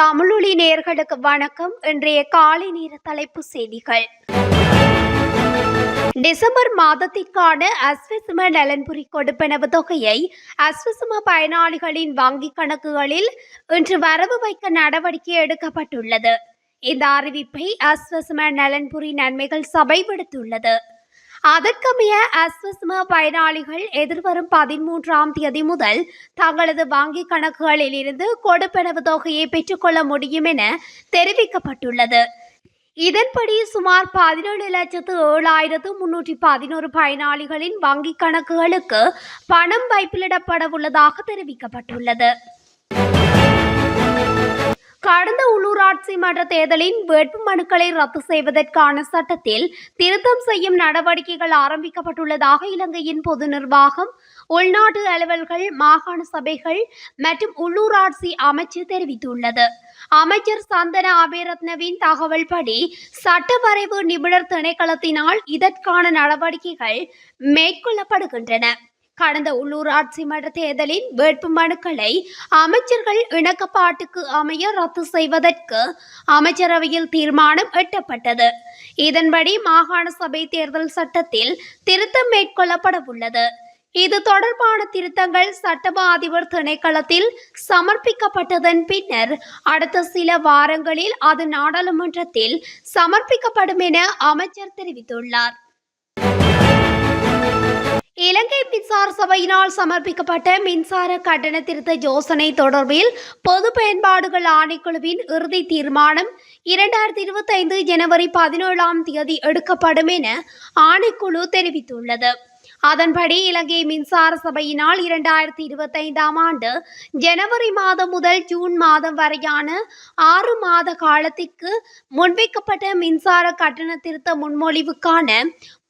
தமிழொலி நேயர்களுக்கு வணக்கம். இன்றைய காலை நேர தலைப்பு செய்திகள். டிசம்பர் மாதத்திற்கான அஸ்வசும நலன்புரி கொடுப்பனவு தொகையை அஸ்வசும பயனாளிகளின் வங்கிக் கணக்குகளில் இன்று வரவு வைக்க நடவடிக்கை எடுக்கப்பட்டுள்ளது. இந்த அறிவிப்பை அஸ்வசும நலன்புரி நன்மைகள் சபை விடுத்துள்ளது. அதற்கமைய அஸ்வசும பயனாளிகள் எதிர்வரும் 13ஆம் தேதி முதல் தங்களது வங்கிக் கணக்குகளில் இருந்து கொடுப்பனவு தொகையை பெற்றுக்கொள்ள முடியும் என தெரிவிக்கப்பட்டுள்ளது. இதன்படி சுமார் 17,07,311 பயனாளிகளின் வங்கிக் கணக்குகளுக்கு பணம் வைப்பிலிடப்பட உள்ளதாக தெரிவிக்கப்பட்டுள்ளது. கடந்த உள்ளூராட்சி மன்ற தேர்தலின் வேட்பு மனுக்களை ரத்து செய்வதற்கான சட்டத்தில் திருத்தம் செய்யும் நடவடிக்கைகள் ஆரம்பிக்கப்பட்டுள்ளதாக இலங்கையின் பொது நிர்வாகம், உள்நாட்டு அலுவல்கள், மாகாண சபைகள் மற்றும் உள்ளூராட்சி அமைச்சு தெரிவித்துள்ளது. அமைச்சர் சந்தன அபேரத்னவின் தகவல்படி சட்ட வரைவு நிபுணர் திணைக்களத்தினால் இதற்கான நடவடிக்கைகள் மேற்கொள்ளப்படுகின்றன. கடந்த உள்ளூராட்சி மன்ற தேர்தலின் வேட்பு மனுக்களை அமைச்சர்கள் இணக்கப்பாட்டுக்கு அமைய ரத்து செய்வதற்கு அமைச்சரவையில் தீர்மானம் எட்டப்பட்டது. இதன்படி மாகாண சபை தேர்தல் சட்டத்தில் திருத்தம் மேற்கொள்ளப்பட உள்ளது. இது தொடர்பான திருத்தங்கள் சட்டமா அதிபர் திணைக்களத்தில் சமர்ப்பிக்கப்பட்டதன் பின்னர் அடுத்த சில வாரங்களில் அது நாடாளுமன்றத்தில் சமர்ப்பிக்கப்படும் என அமைச்சர் தெரிவித்துள்ளார். இலங்கை மின்சார சபையினால் சமர்ப்பிக்கப்பட்ட மின்சார கட்டண திருத்த யோசனை தொடர்பில் பொது பயன்பாடுகள் ஆணைக்குழுவின் இறுதி தீர்மானம் 2025 ஜனவரி 17ஆம் தேதி எடுக்கப்படும் என ஆணைக்குழு தெரிவித்துள்ளது. அதன்படி இலங்கை மின்சார சபையினால் 2025ஆம் ஆண்டு ஜனவரி மாதம் முதல் ஜூன் மாதம் வரையான 6 மாத காலத்திற்கு முன்வைக்கப்பட்ட மின்சார கட்டண திருத்த முன்மொழிவுக்கான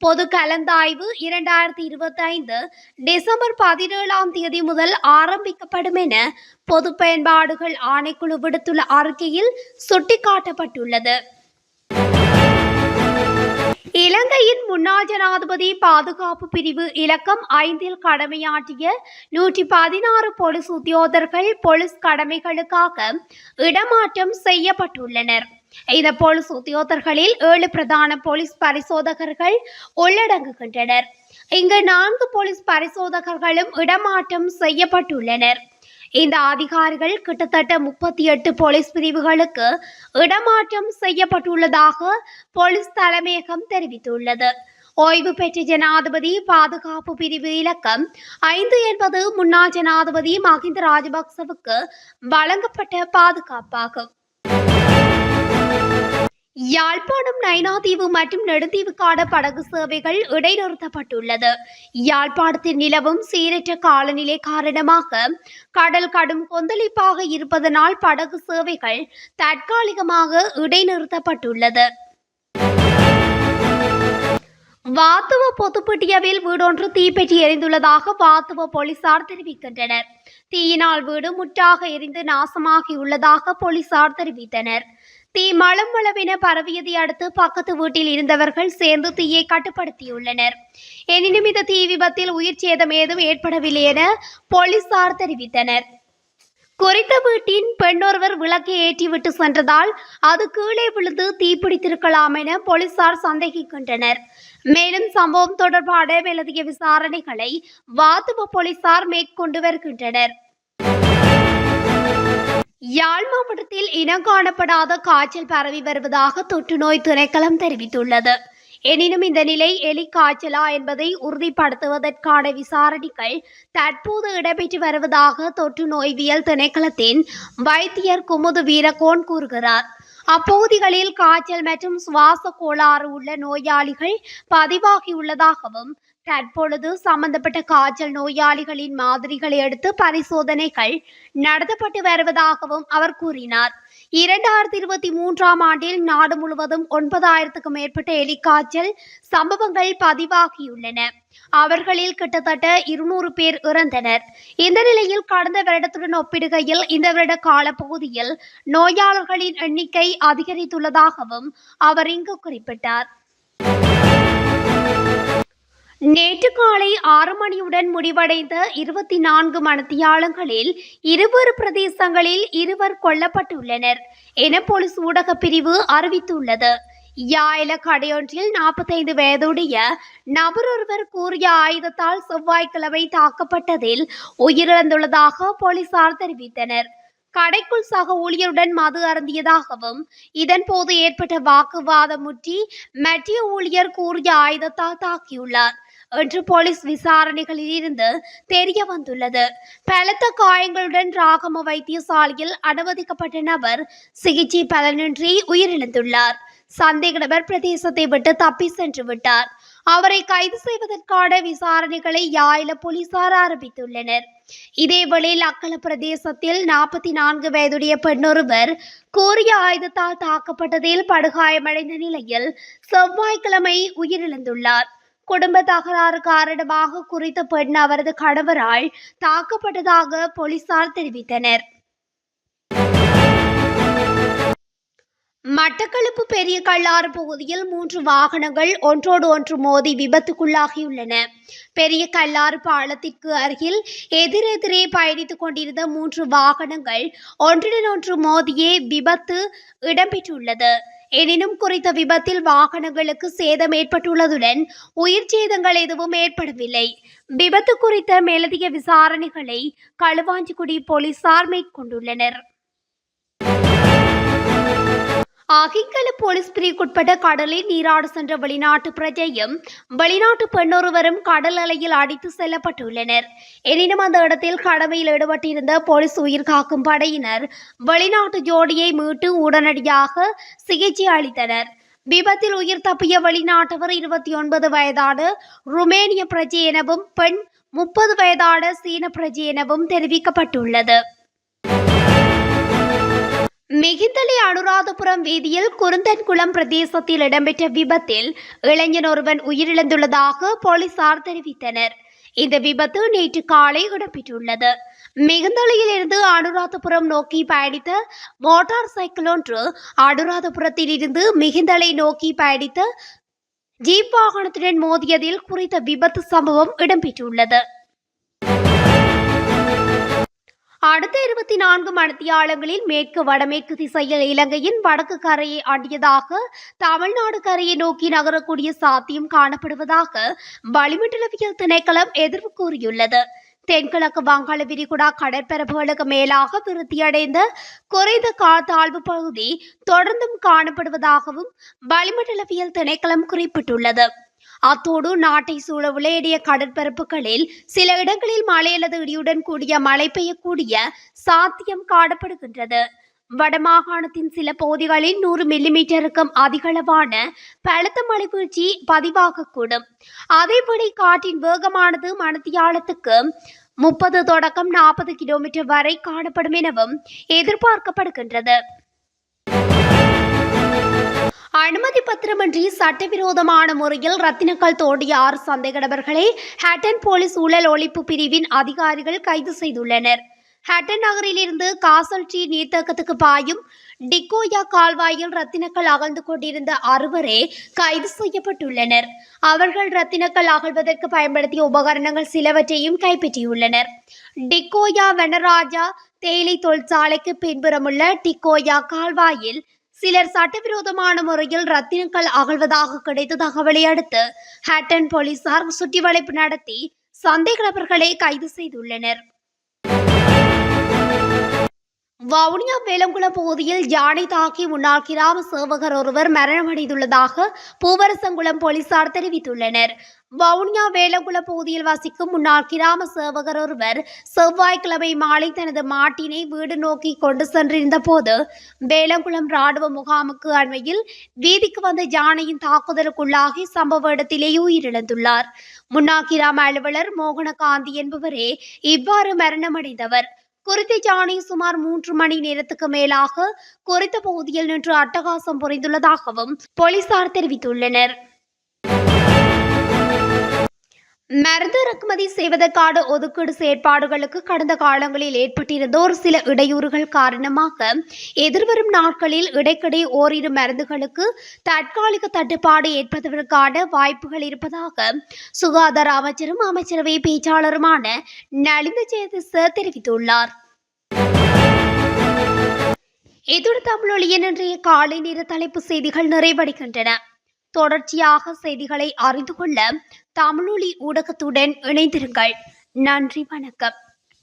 பொது கலந்தாய்வு 2025 டிசம்பர் 17ஆம் தேதி முதல் ஆரம்பிக்கப்படும் என பொது பயன்பாடுகள் ஆணைக்குழு விடுத்துள்ள அறிக்கையில் சுட்டிக்காட்டப்பட்டுள்ளது. இலங்கையின் முன்னாள் ஜனாதிபதி பாதுகாப்பு பிரிவு இலக்கம் 5 கடமையாற்றிய 116 போலீஸ் உத்தியோகத்தர்கள் போலீஸ் கடமைகளுக்காக இடமாற்றம் செய்யப்பட்டுள்ளனர். இந்த போலீஸ் உத்தியோகத்தர்களில் 7 பிரதான போலீஸ் பரிசோதகர்கள் உள்ளடங்குகின்றனர். இங்கு 4 போலீஸ் பரிசோதகர்களும் இடமாற்றம் செய்யப்பட்டுள்ளனர். இந்த அதிகாரிகள் கிட்டத்தட்ட 38 போலீஸ் பிரிவுகளுக்கு இடமாற்றம் செய்யப்பட்டுள்ளதாக போலீஸ் தலைமையகம் தெரிவித்துள்ளது. ஓய்வு பெற்ற ஜனாதிபதி பாதுகாப்பு பிரிவு இலக்கம் 5 என்பது முன்னாள் ஜனாதிபதி மஹிந்த ராஜபக்சவுக்கு வழங்கப்பட்ட பாதுகாப்பாகும். யாழ்ப்பாணம் நைனாதீவு மற்றும் நெடுந்தீவுக்கான படகு சேவைகள் இடைநிறுத்தப்பட்டுள்ளது. யாழ்ப்பாணத்தில் நிலவும் சீரற்ற காலநிலை காரணமாக கடல் கடும் கொந்தளிப்பாக இருப்பதனால் படகு சேவைகள் தற்காலிகமாக இடைநிறுத்தப்பட்டுள்ளது. வாத்துவ பொத்துப்பட்டியவில் வீடொன்று தீப்பற்றி எரிந்துள்ளதாக வாத்துவ போலீசார் தெரிவிக்கின்றனர். தீயினால் வீடு முற்றாக எரிந்து நாசமாகியுள்ளதாக போலீசார் தெரிவித்தனர். தீ மளமளவென பரவியதை அடுத்து பக்கத்து வீட்டில் இருந்தவர்கள் சேர்ந்து தீயை கட்டுப்படுத்தியுள்ளனர். எனினும் இந்த தீ விபத்தில் உயிர் சேதம் ஏதும் ஏற்படவில்லை என போலீசார் தெரிவித்தனர். குறித்த வீட்டின் பெண்ணொருவர் விளக்கை ஏற்றிவிட்டு சென்றதால் அது கீழே விழுந்து தீப்பிடித்திருக்கலாம் என போலீசார் சந்தேகிக்கின்றனர். மேலும் சம்பவம் தொடர்பான மேலதிக விசாரணைகளை வாத்துவ போலீசார் மேற்கொண்டு வருகின்றனர். யாழ் மாவட்டத்தில் இனம் காணப்படாத காய்ச்சல் பரவி வருவதாக தொற்று நோய் திணைக்களம் தெரிவித்துள்ளது. எனினும் இந்த நிலை எலி காய்ச்சலா என்பதை உறுதிப்படுத்துவதற்கான விசாரணைகள் தற்போது இடம்பெற்று வருவதாக தொற்று நோய்வியல் திணைக்களத்தின் வைத்தியர் குமுது வீரகோன் கூறுகிறார். அப்பகுதிகளில் காய்ச்சல் மற்றும் சுவாச கோளாறு உள்ள நோயாளிகள் பதிவாகியுள்ளதாகவும் தற்பொழுது சம்பந்தப்பட்ட காய்ச்சல் நோயாளிகளின் மாதிரிகளை எடுத்து பரிசோதனைகள் நடத்தப்பட்டு வருவதாகவும் அவர் கூறினார். 2023ஆம் ஆண்டில் நாடு முழுவதும் 9,000க்கும் மேற்பட்ட எலிக்காய்ச்சல் சம்பவங்கள் பதிவாகியுள்ளன. அவர்களில் கிட்டத்தட்ட 200 பேர் இறந்தனர். இந்த நிலையில் கடந்த வருடத்துடன் ஒப்பிடுகையில் இந்த வருட காலப்பகுதியில் நோயாளர்களின் எண்ணிக்கை அதிகரித்துள்ளதாகவும் அவர் இங்கு குறிப்பிட்டார். நேற்று காலை 6 மணியுடன் முடிவடைந்த 24 மணித்தியாலங்களில் 20 பிரதேசங்களில் 2 கொல்லப்பட்டுள்ளனர் என போலீஸ் ஊடக பிரிவு அறிவித்துள்ளது. யாயில கடையொன்றில் 45 வயதுடைய நபர் ஒருவர் கூறிய ஆயுதத்தால் செவ்வாய்க்கிழமை தாக்கப்பட்டதில் உயிரிழந்துள்ளதாக போலீசார் தெரிவித்தனர். கடைக்குள் சக ஊழியருடன் மது அருந்தியதாகவும் இதன் போது ஏற்பட்ட வாக்குவாதம் முற்றி மற்றிய ஊழியர் கூறிய ஆயுதத்தால் தாக்கியுள்ளார் என்று போலீஸ் விசாரணைகளில் இருந்து தெரிய வந்துள்ளது. பலத்த காயங்களுடன் ராகம வைத்தியசாலையில் அனுமதிக்கப்பட்ட நபர் சிகிச்சை பலனின்றி உயிரிழந்துள்ளார். சந்தேக நபர் பிரதேசத்தை விட்டு தப்பி சென்று விட்டார். அவரை கைது செய்வதற்கான விசாரணைகளை யாயில போலீசார் ஆரம்பித்துள்ளனர். இதேவேளை லக்கல பிரதேசத்தில் 44 வயதுடைய பெண்ணொருவர் கூறிய ஆயுதத்தால் தாக்கப்பட்டதில் படுகாயமடைந்த நிலையில் செவ்வாய்க்கிழமை உயிரிழந்துள்ளார். குடும்ப தகராறு காரணமாக குறித்த பெண் அவரது கணவரால் தாக்கப்பட்டதாக போலீசார் தெரிவித்தனர். மட்டக்களப்பு பெரிய கல்லாறு பகுதியில் 3 வாகனங்கள் ஒன்றோடு ஒன்று மோதி விபத்துக்குள்ளாகியுள்ளன. பெரிய கல்லாறு பாலத்திற்கு அருகில் எதிரெதிரே பயணித்துக் கொண்டிருந்த 3 வாகனங்கள் ஒன்றுடன் ஒன்று மோதியே விபத்து இடம்பெற்றுள்ளது. எனினும் குறித்த விபத்தில் வாகனங்களுக்கு சேதம் ஏற்பட்டுள்ளதுடன் உயிர் சேதங்கள் எதுவும் ஏற்படவில்லை. விபத்து குறித்த மேலதிக விசாரணைகளை களுவாஞ்சிக்குடி போலீசார் மேற்கொண்டுள்ளனர். அகிங்கல போலீஸ் பிரிவுக்குட்பட்ட கடலில் நீராட சென்ற வெளிநாட்டு பிரஜையும் வெளிநாட்டு பெண்ணொருவரும் கடல் அலையில் அடித்து செல்லப்பட்டுள்ளனர். எனினும் அந்த இடத்தில் கடமையில் ஈடுபட்டிருந்த போலீஸ் உயிர்காக்கும் படையினர் வெளிநாட்டு ஜோடியை மீட்டு உடனடியாக சிகிச்சை அளித்தனர். விபத்தில் உயிர் தப்பிய வெளிநாட்டவர் 29 வயதான ருமேனிய பிரஜை எனவும் பெண் 30 வயதான சீன பிரஜை எனவும் தெரிவிக்கப்பட்டுள்ளது. மிகிந்தலை அனுராதபுரம் வீதியில் குருந்தன்குளம் பிரதேசத்தில் இடம்பெற்ற விபத்தில் இளைஞன் ஒருவன் உயிரிழந்துள்ளதாக போலீசார் தெரிவித்தனர். இந்த விபத்து நேற்று காலை இடம்பெற்றுள்ளது. மிகுந்தலையில் இருந்து அனுராதபுரம் நோக்கி பயணித்த மோட்டார் சைக்கிள் ஒன்று அனுராதபுரத்தில் இருந்து மிகுந்தலை நோக்கி பயணித்த ஜீப் வாகனத்துடன் மோதியதில் குறித்த விபத்து சம்பவம் இடம்பெற்றுள்ளது. அடுத்த 24 மணித்தியாலங்களில் மேற்கு வடமேற்கு திசையில் இலங்கையின் வடக்கு கரையை அண்டியதாக தமிழ்நாடு கரையை நோக்கி நகரக்கூடிய சாத்தியம் காணப்படுவதாக வளிமண்டலவியல் திணைக்களம் எதிர்ப்பு கூறியுள்ளது. தென்கிழக்கு வங்காள விரிகுடா கடற்பரப்புகளுக்கு மேலாக விருத்தியடைந்த குறைந்த காத்தாழ்வு பகுதி தொடர்ந்தும் காணப்படுவதாகவும் வளிமண்டலவியல் திணைக்களம் குறிப்பிட்டுள்ளது. அத்தோடு நாட்டை சூழ விளையாடிய கடற்பரப்புகளில் சில இடங்களில் மழை அல்லது இடியுடன் கூடிய மழை பெய்யக்கூடிய சாத்தியம் காணப்படுகின்றது. வடமாகாணத்தின் சில பகுதிகளில் 100 மில்லிமீட்டருக்கும் அதிகளவான பலத்த மழை வீழ்ச்சி பதிவாகக்கூடும். அதேபடி காற்றின் வேகமானது மணித்தியாலத்துக்கு 30 தொடக்கம் 40 கிலோமீட்டர் வரை காணப்படும் எனவும் எதிர்பார்க்கப்படுகின்றது. அனுமதி பத்திரமின்றி சட்டவிரோதமான முறையில் ரத்தினக்கல் தோண்டிய 6 சந்தேக நபர்களை ஹட்டன் போலீஸ் ஊழல் ஒழிப்பு பிரிவின் அதிகாரிகள் கைது செய்துள்ளனர். ஹட்டன் நகரில் இருந்து காசல்டி நீர்த்தேக்கத்துக்கு பாயும் டிக்கோயா கால்வாயில் ரத்தினக்கல் அகழ்ந்து கொண்டிருந்த 6 கைது செய்யப்பட்டுள்ளனர். அவர்கள் ரத்தினக்கல் அகழ்வதற்கு பயன்படுத்திய உபகரணங்கள் சிலவற்றையும் கைப்பற்றியுள்ளனர். டிக்கோயா வனராஜா தேயிலை தொழிற்சாலைக்கு பின்புறமுள்ள டிக்கோயா கால்வாயில் சிலர் சட்டவிரோதமான முறையில் ரத்தினக்கல் அகழ்வதாக கிடைத்த தகவலை அடுத்து ஹட்டன் போலீசார் சுற்றிவளைப்பு நடத்தி சந்தேக நபர்களை கைது செய்துள்ளனர். வவுனியா வேலங்குளம் பகுதியில் யானை தாக்கி முன்னாள் கிராம சேவகர் ஒருவர் மரணமடைந்துள்ளதாக பூவரசங்குளம் போலீசார் தெரிவித்துள்ளனர். வவுனியா வேலங்குளம் பகுதியில் வசிக்கும் முன்னாள் கிராம சேவகர் ஒருவர் செவ்வாய்க்கிழமை மாலை தனது மாட்டினை வீடு நோக்கி கொண்டு சென்றிருந்த போது வேலங்குளம் ராணுவ முகாமுக்கு அண்மையில் வீதிக்கு வந்த யானையின் தாக்குதலுக்குள்ளாகி சம்பவ இடத்திலேயே உயிரிழந்துள்ளார். முன்னாள் கிராம அலுவலர் மோகனகாந்தி என்பவரே இவ்வாறு மரணமடைந்தவர். குறித்த யானை சுமார் 3 மணி நேரத்துக்கு மேலாக குறித்த பகுதியில் நின்று அட்டகாசம் புரிந்துள்ளதாகவும் போலீசார் தெரிவித்துள்ளனர். மருந்து இறக்குமதி செய்வதற்கான ஒதுக்கீடு செயற்பாடுகளுக்கு கடந்த காலங்களில் ஏற்பட்டிருந்த ஒரு சில இடையூறுகள் காரணமாக எதிர்வரும் நாட்களில் இடைக்கிடை ஓரிரு மருந்துகளுக்கு தற்காலிக தட்டுப்பாடு ஏற்படுவதற்கான வாய்ப்புகள் இருப்பதாக சுகாதார அமைச்சரும் அமைச்சரவை பேச்சாளருமான நலிந்த ஜெயதிச தெரிவித்துள்ளார். இதுடன் தமிழொலியின் இன்றைய காலை நேர தலைப்பு செய்திகள் நிறைவடைகின்றன. தொடர்ச்சியாக செய்திகளை அறிந்து கொள்ள தமிழொலி ஊடகத்துடன் இணைந்திருங்கள். நன்றி, வணக்கம்.